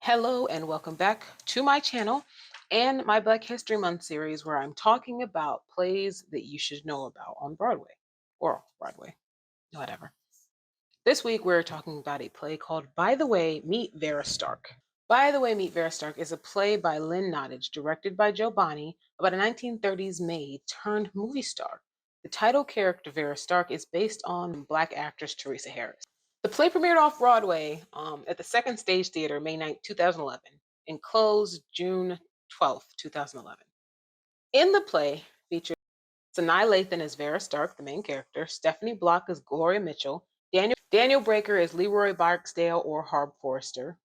Hello and welcome back to my channel and my Black History Month series where I'm talking about plays that you should know about on Broadway or off Broadway, whatever. This week we're talking about a play called By the Way, Meet Vera Stark. By the Way, Meet Vera Stark is a play by Lynn Nottage, directed by Joe Bonney, about a 1930s maid turned movie star. The title character Vera Stark is based on Black actress Teresa Harris. The play premiered off Broadway at the Second Stage Theater May 9, 2011, and closed June 12th, 2011. In the play, featured Sanaa Lathan as Vera Stark, the main character, Stephanie Block as Gloria Mitchell, Daniel Breaker as Leroy Barksdale or Herb Forrester,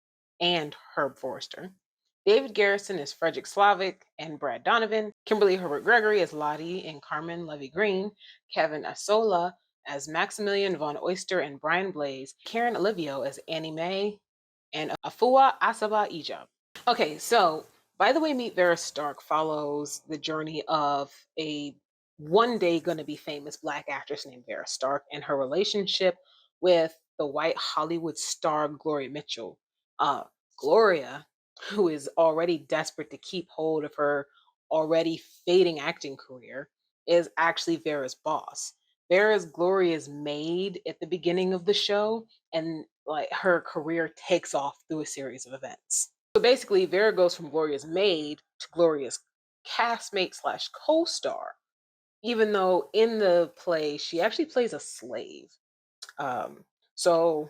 David Garrison as Frederick Slavic and Brad Donovan, Kimberly Herbert Gregory as Lottie and Carmen Levy Green, Kevin Asola as Maximilian von Oyster and Brian Blaze, Karen Olivio as Annie Mae, and Afua Asaba Ijab. Okay, so By the Way, Meet Vera Stark follows the journey of a one day going to be famous Black actress named Vera Stark and her relationship with the white Hollywood star Gloria Mitchell. Gloria, who is already desperate to keep hold of her already fading acting career, is actually Vera's boss. Vera's Gloria's maid at the beginning of the show, and like her career takes off through a series of events. So basically, Vera goes from Gloria's maid to Gloria's castmate slash co-star, even though in the play she actually plays a slave. So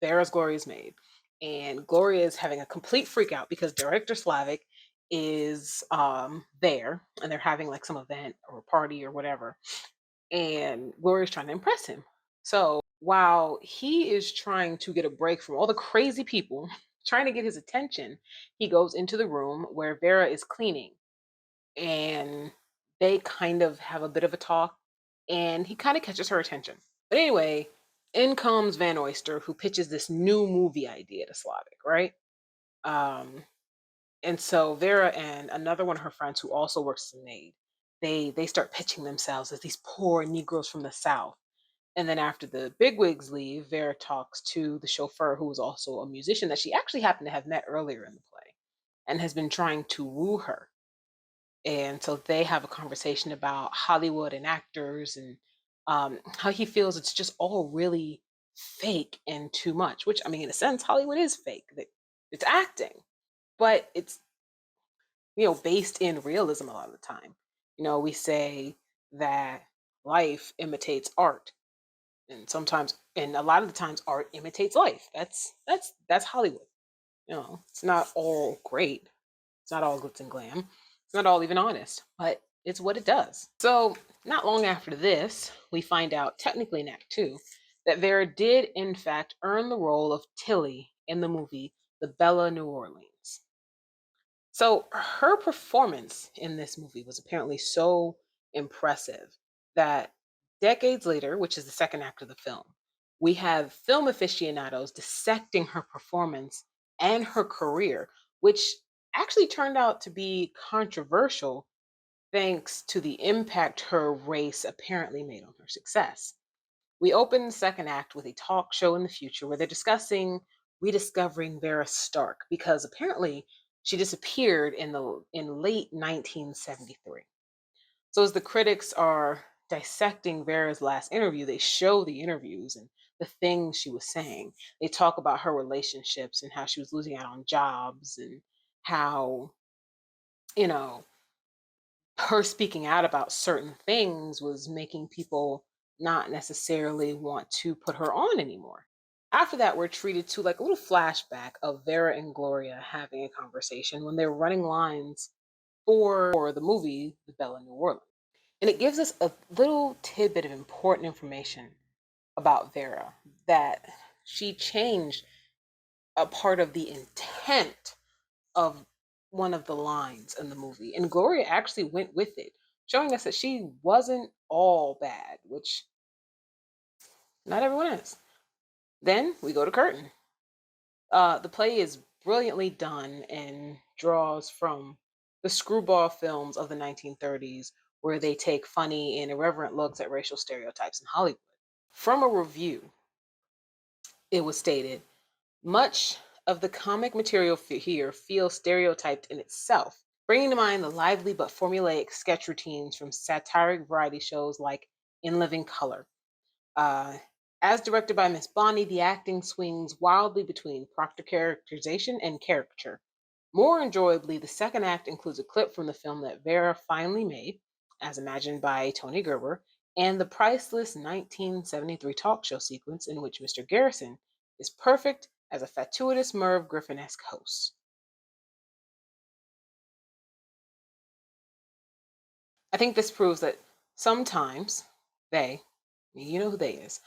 Vera's Gloria's maid, and Gloria is having a complete freak out because director Slavic is there, and they're having like some event or party or whatever, and Gloria's trying to impress him. So while he is trying to get a break from all the crazy people trying to get his attention, he goes into the room where Vera is cleaning, and they kind of have a bit of a talk, and he kind of catches her attention. But anyway, in comes Van Oyster, who pitches this new movie idea to Slavic, right? Um, and so Vera and another one of her friends who also works as a maid, they start pitching themselves as these poor Negroes from the South. And then after the bigwigs leave, Vera talks to the chauffeur, who was also a musician that she actually happened to have met earlier in the play and has been trying to woo her. And so they have a conversation about Hollywood and actors, and how he feels it's just all really fake and too much, which, I mean, in a sense, Hollywood is fake. It's acting, but it's, based in realism a lot of the time. We say that life imitates art, and sometimes, and a lot of the times, art imitates life. That's Hollywood. It's not all great. It's not all glitz and glam. It's not all even honest, but it's what it does. So not long after this, we find out, technically in Act 2, that Vera did in fact earn the role of Tilly in the movie The Bella New Orleans. So her performance in this movie was apparently so impressive that decades later, which is the second act of the film, we have film aficionados dissecting her performance and her career, which actually turned out to be controversial thanks to the impact her race apparently made on her success. We open the second act with a talk show in the future where they're discussing rediscovering Vera Stark because apparently she disappeared in late 1973. So as the critics are dissecting Vera's last interview, they show the interviews and the things she was saying. They talk about her relationships and how she was losing out on jobs, and how, you know, her speaking out about certain things was making people not necessarily want to put her on anymore. After that, we're treated to like a little flashback of Vera and Gloria having a conversation when they're running lines for the movie The Bella New Orleans. And it gives us a little tidbit of important information about Vera, that she changed a part of the intent of one of the lines in the movie. And Gloria actually went with it, showing us that she wasn't all bad, which not everyone is. Then we go to curtain. The play is brilliantly done and draws from the screwball films of the 1930s, where they take funny and irreverent looks at racial stereotypes in Hollywood. From a review, it was stated, much of the comic material here feels stereotyped in itself, bringing to mind the lively but formulaic sketch routines from satiric variety shows like In Living Color. Uh, as directed by Miss Bonnie, the acting swings wildly between proctor characterization and caricature. More enjoyably, the second act includes a clip from the film that Vera finally made, as imagined by Tony Gerber, and the priceless 1973 talk show sequence in which Mr. Garrison is perfect as a fatuous Merv Griffin esque host. I think this proves that sometimes they, you know who they is,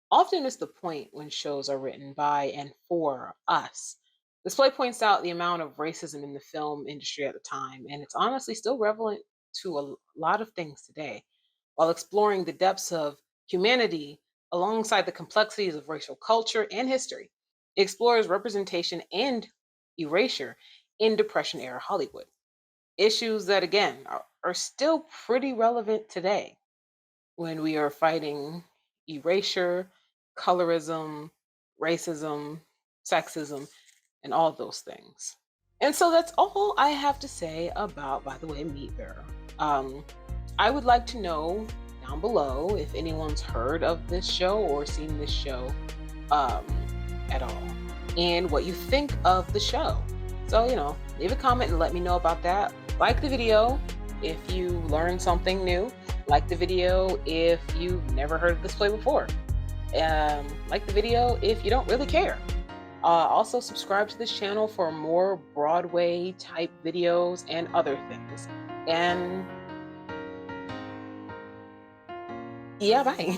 often is the point when shows are written by and for us. This play points out the amount of racism in the film industry at the time, and it's honestly still relevant to a lot of things today, while exploring the depths of humanity alongside the complexities of racial culture and history. It explores representation and erasure in Depression era Hollywood. Issues that, again, are still pretty relevant today when we are fighting erasure, colorism, racism, sexism, and all those things. And so that's all I have to say about, by the way, Meat Bearer. Um, I would like to know down below if anyone's heard of this show or seen this show um, at all, and what you think of the show. So, leave a comment and let me know about that. Like the video if you learned something new. Like the video if you've never heard of this play before. Like the video if you don't really care. Also, subscribe to this channel for more Broadway type videos and other things. And yeah, bye.